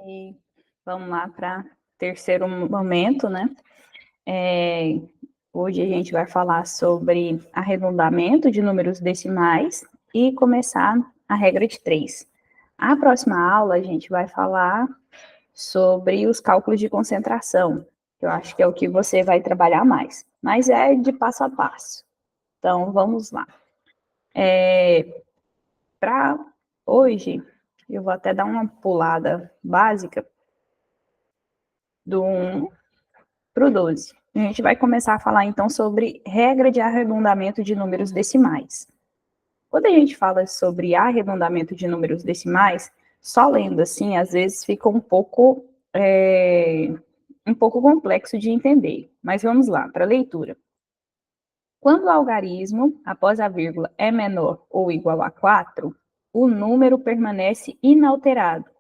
E vamos lá para terceiro momento, né? Hoje a gente vai falar sobre arredondamento de números decimais e começar a regra de 3. A próxima aula a gente vai falar sobre os cálculos de concentração, que eu acho que é o que você vai trabalhar mais, mas é de passo a passo. Então, vamos lá. Para hoje, eu vou até dar uma pulada básica do 1 para o 12. A gente vai começar a falar, então, sobre regra de arredondamento de números decimais. Quando a gente fala sobre arredondamento de números decimais, só lendo assim, às vezes fica um pouco complexo de entender. Mas vamos lá, para a leitura. Quando o algarismo, após a vírgula, é menor ou igual a 4, o número permanece inalterado.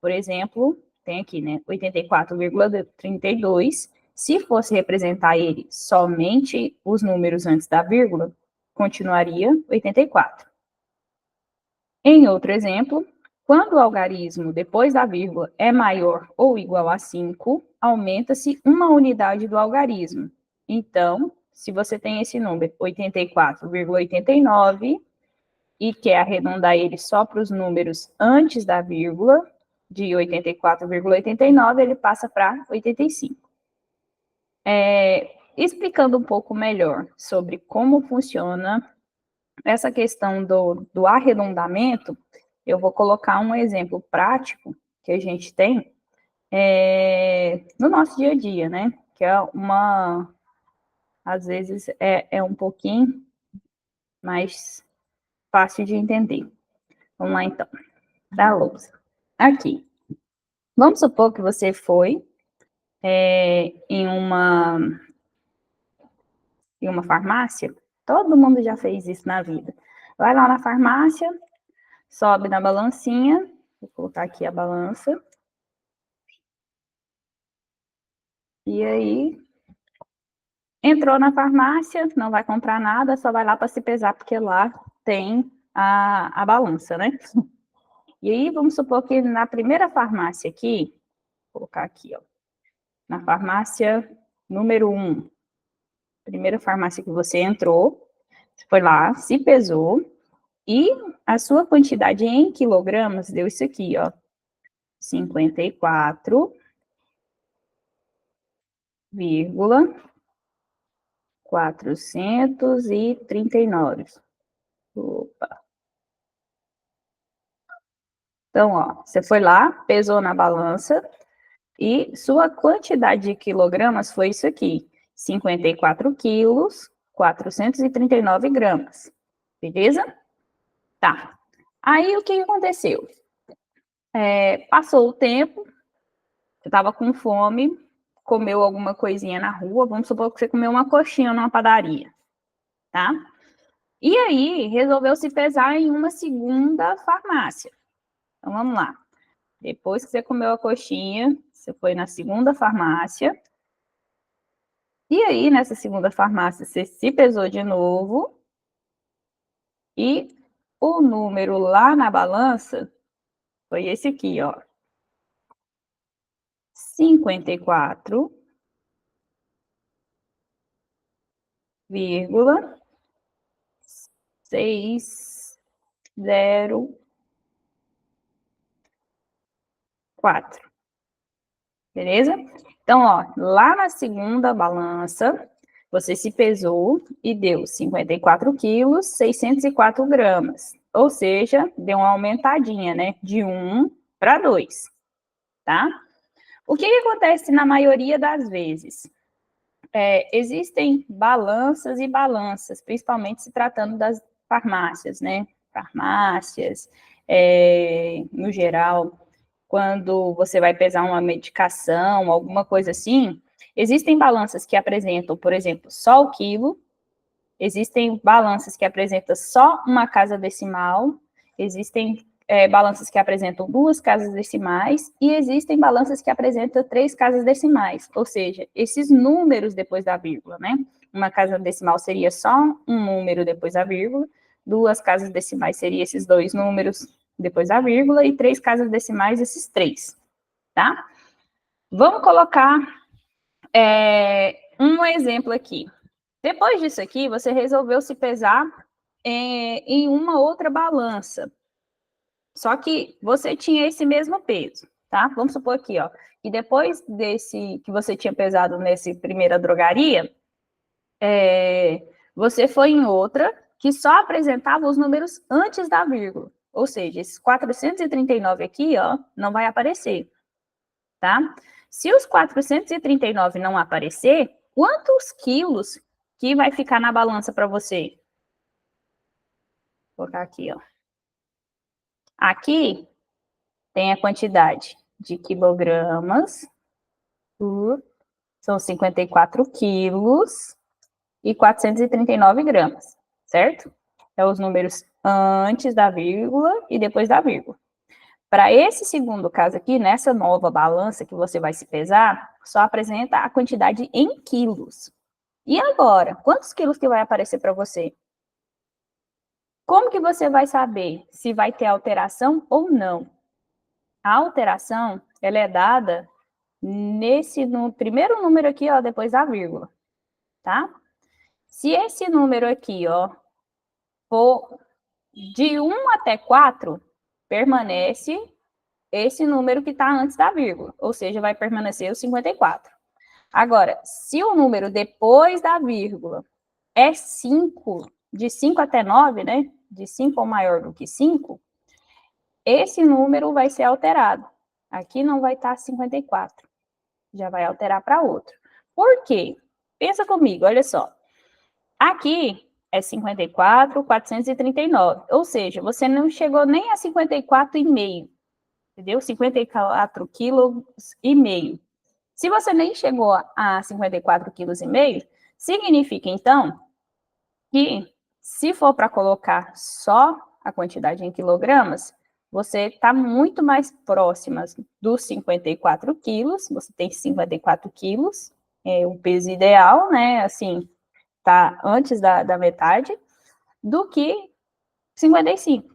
Por exemplo, tem aqui, né, 84,32. Se fosse representar ele somente os números antes da vírgula, continuaria 84. Em outro exemplo, quando o algarismo depois da vírgula é maior ou igual a 5, aumenta-se uma unidade do algarismo. Então, se você tem esse número 84,89 e quer arredondar ele só para os números antes da vírgula, de 84,89, ele passa para 85. Explicando um pouco melhor sobre como funciona essa questão do arredondamento, eu vou colocar um exemplo prático que a gente tem no nosso dia a dia, né? Que é às vezes é um pouquinho mais fácil de entender. Vamos lá, então, da lousa. Aqui. Vamos supor que você foi em uma farmácia. Todo mundo já fez isso na vida. Vai lá na farmácia, sobe na balancinha. Vou colocar aqui a balança. E aí, entrou na farmácia, não vai comprar nada, só vai lá para se pesar, porque lá tem a balança, né? E aí, vamos supor que na primeira farmácia aqui, vou colocar aqui, ó, na farmácia número 1, primeira farmácia que você entrou, você foi lá, se pesou, e a sua quantidade em quilogramas deu isso aqui, ó, 54,439. Opa. Então, ó, você foi lá, pesou na balança e sua quantidade de quilogramas foi isso aqui, 54 quilos, 439 gramas. Beleza? Tá. Aí, o que aconteceu? Passou o tempo, você estava com fome, comeu alguma coisinha na rua, vamos supor que você comeu uma coxinha numa padaria, tá? E aí, resolveu se pesar em uma segunda farmácia. Então, vamos lá. Depois que você comeu a coxinha, você foi na segunda farmácia. E aí, nessa segunda farmácia, você se pesou de novo. E o número lá na balança foi esse aqui, ó. 54,604. Beleza? Então, ó, lá na segunda balança, você se pesou e deu 54 quilos, 604 gramas. Ou seja, deu uma aumentadinha, né? De 1 para 2, tá? O que acontece na maioria das vezes? Existem balanças e balanças, principalmente se tratando das farmácias, né? Farmácias, no geral, quando você vai pesar uma medicação, alguma coisa assim, existem balanças que apresentam, por exemplo, só o quilo, existem balanças que apresentam só uma casa decimal, existem balanças que apresentam 2 casas decimais e existem balanças que apresentam 3 casas decimais, ou seja, esses números depois da vírgula, né? Uma casa decimal seria só um número depois da vírgula, 2 casas decimais seriam esses 2 números depois da vírgula, e 3 casas decimais, esses 3. tá? Vamos colocar um exemplo aqui. Depois disso aqui, você resolveu se pesar em uma outra balança. Só que você tinha esse mesmo peso, tá? Vamos supor aqui, ó, que depois desse que você tinha pesado nessa primeira drogaria, você foi em outra que só apresentava os números antes da vírgula. Ou seja, esses 439 aqui, ó, não vai aparecer, tá? Se os 439 não aparecer, quantos quilos que vai ficar na balança para você? Vou colocar aqui, ó. Aqui tem a quantidade de quilogramas, são 54 quilos e 439 gramas, certo? É os números antes da vírgula e depois da vírgula. Para esse segundo caso aqui, nessa nova balança que você vai se pesar, só apresenta a quantidade em quilos. E agora, quantos quilos que vai aparecer para você? Como que você vai saber se vai ter alteração ou não? A alteração, ela é dada no primeiro número aqui, ó, depois da vírgula, tá? Se esse número aqui, ó, for de 1 até 4, permanece esse número que está antes da vírgula, ou seja, vai permanecer o 54. Agora, se o número depois da vírgula é 5, de 5 até 9, né? De 5 ou maior do que 5, esse número vai ser alterado. Aqui não vai estar 54. Já vai alterar para outro. Por quê? Pensa comigo, olha só. Aqui é 54, 439. Ou seja, você não chegou nem a 54,5. Entendeu? 54,5 kg. Se você nem chegou a 54,5 kg, significa, então, que se for para colocar só a quantidade em quilogramas, você está muito mais próxima dos 54 quilos, você tem 54 quilos, é o peso ideal, né, assim, tá antes da metade, do que 55.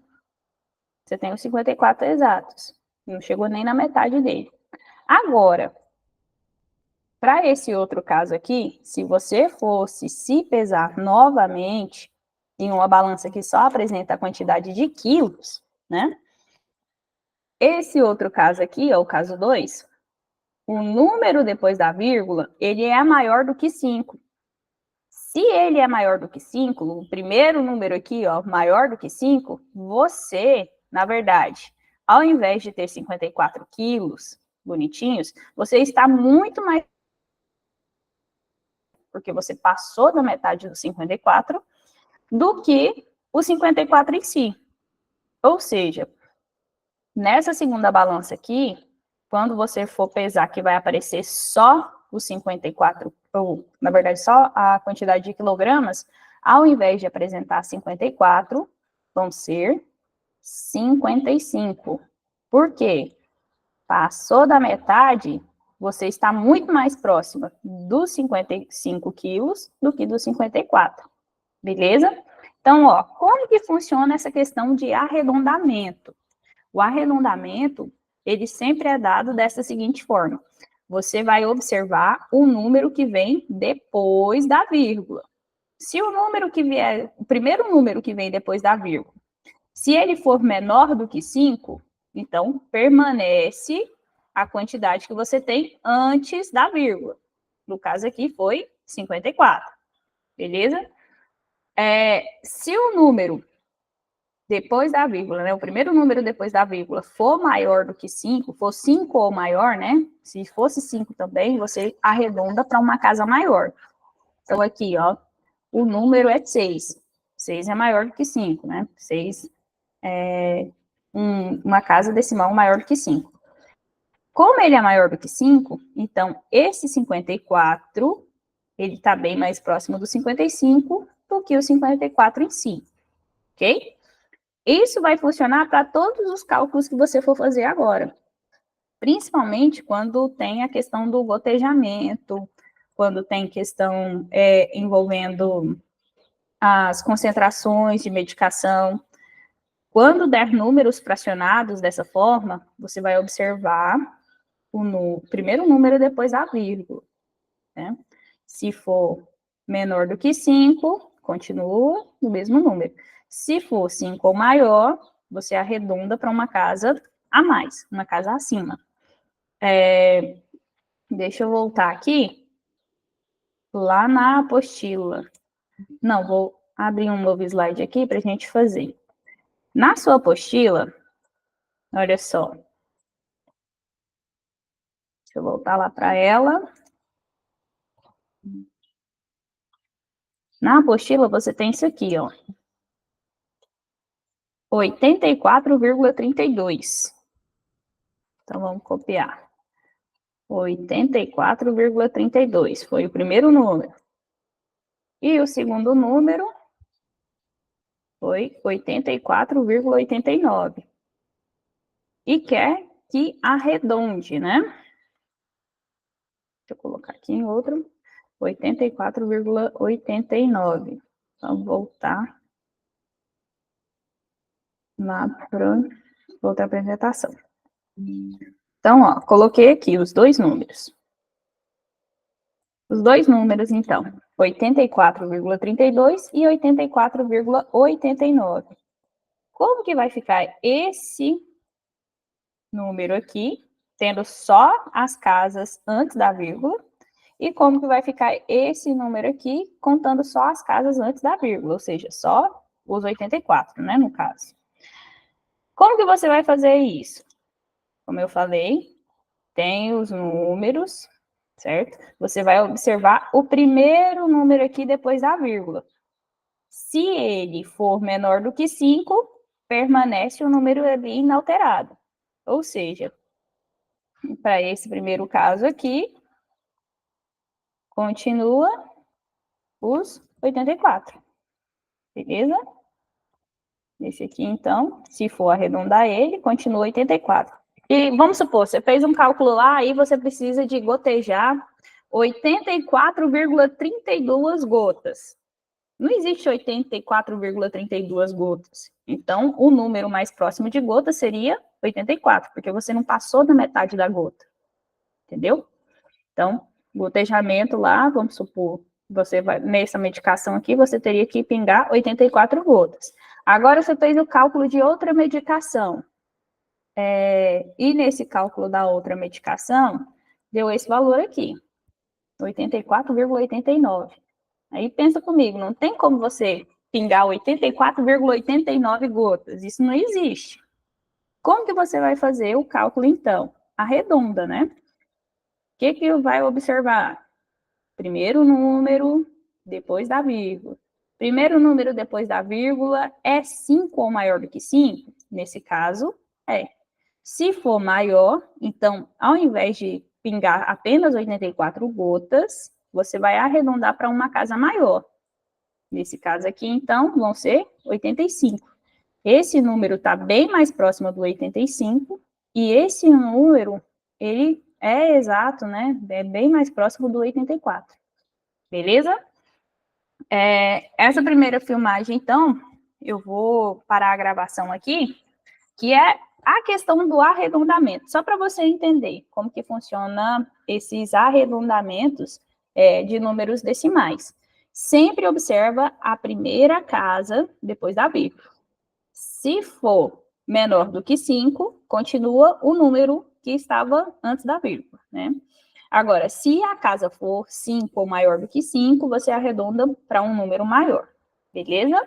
Você tem os 54 exatos, não chegou nem na metade dele. Agora, para esse outro caso aqui, se você fosse se pesar novamente em uma balança que só apresenta a quantidade de quilos, né? Esse outro caso aqui, ó, o caso 2, o número depois da vírgula, ele é maior do que 5. Se ele é maior do que 5, o primeiro número aqui, ó, maior do que 5, você, na verdade, ao invés de ter 54 quilos bonitinhos, você está muito mais, porque você passou da metade dos 54, do que o 54 em si. Ou seja, nessa segunda balança aqui, quando você for pesar, que vai aparecer só os 54, ou, na verdade, só a quantidade de quilogramas, ao invés de apresentar 54, vão ser 55. Por quê? Passou da metade, você está muito mais próxima dos 55 quilos do que dos 54. Beleza? Então, ó, como que funciona essa questão de arredondamento? O arredondamento, ele sempre é dado dessa seguinte forma. Você vai observar o número que vem depois da vírgula. Se o número que vier, o primeiro número que vem depois da vírgula, se ele for menor do que 5, então permanece a quantidade que você tem antes da vírgula. No caso aqui foi 54. Beleza? Se o número depois da vírgula, né, o primeiro número depois da vírgula for maior do que 5, for 5 ou maior, né, se fosse 5 também, você arredonda para uma casa maior. Então, aqui, ó, o número é 6. 6 é maior do que 5, né? 6 é uma casa decimal maior do que 5. Como ele é maior do que 5, então, esse 54, ele está bem mais próximo do 55 do que o 54 em si, ok? Isso vai funcionar para todos os cálculos que você for fazer agora. Principalmente quando tem a questão do gotejamento, quando tem questão envolvendo as concentrações de medicação. Quando der números fracionados dessa forma, você vai observar o primeiro número depois da vírgula, né? Se for menor do que 5, continua no mesmo número. Se for 5 ou maior, você arredonda para uma casa a mais, uma casa acima. Deixa eu voltar aqui, lá na apostila. Não, vou abrir um novo slide aqui para a gente fazer. Na sua apostila, olha só. Deixa eu voltar lá para ela. Na apostila, você tem isso aqui, ó. 84,32. Então, vamos copiar. 84,32 foi o primeiro número. E o segundo número foi 84,89. E quer que arredonde, né? Deixa eu colocar aqui em outro. 84,89. Vamos voltar lá para outra apresentação. Então, ó, coloquei aqui os dois números. Os dois números, então, 84,32 e 84,89. Como que vai ficar esse número aqui, tendo só as casas antes da vírgula? E como que vai ficar esse número aqui, contando só as casas antes da vírgula? Ou seja, só os 84, né, no caso. Como que você vai fazer isso? Como eu falei, tem os números, certo? Você vai observar o primeiro número aqui depois da vírgula. Se ele for menor do que 5, permanece o número ali inalterado. Ou seja, para esse primeiro caso aqui, continua os 84. Beleza? Esse aqui, então, se for arredondar ele, continua 84. E vamos supor, você fez um cálculo lá, aí você precisa de gotejar 84,32 gotas. Não existe 84,32 gotas. Então, o número mais próximo de gotas seria 84, porque você não passou da metade da gota. Entendeu? Então, gotejamento lá, vamos supor, você vai, nessa medicação aqui, você teria que pingar 84 gotas. Agora, você fez o cálculo de outra medicação. E nesse cálculo da outra medicação, deu esse valor aqui, 84,89. Aí pensa comigo, não tem como você pingar 84,89 gotas, isso não existe. Como que você vai fazer o cálculo, então? Arredonda, né? O que vai observar? Primeiro número, depois da vírgula. Primeiro número depois da vírgula é 5 ou maior do que 5? Nesse caso, é. Se for maior, então, ao invés de pingar apenas 84 gotas, você vai arredondar para uma casa maior. Nesse caso aqui, então, vão ser 85. Esse número está bem mais próximo do 85, e esse número, ele é exato, né? É bem mais próximo do 84. Beleza? Essa primeira filmagem, então, eu vou parar a gravação aqui, que é a questão do arredondamento, só para você entender como que funciona esses arredondamentos de números decimais. Sempre observa a primeira casa depois da vírgula. Se for menor do que 5, continua o número que estava antes da vírgula, né? Agora, se a casa for 5 ou maior do que 5, você arredonda para um número maior, beleza?